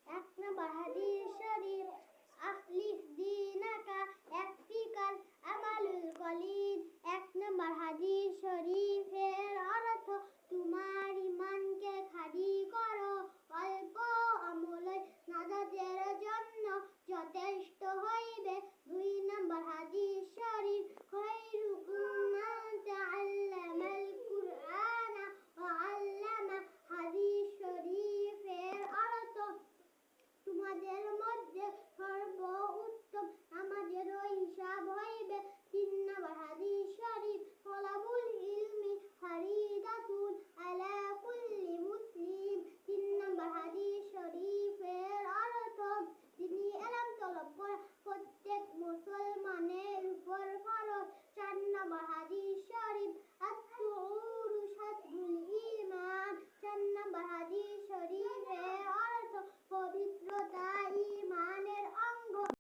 এক নম্বর হাদিস শরীফ আখলিস দীনাকা ইয়াকফিকাল আমালুল কলিল। এক নম্বর হাদিস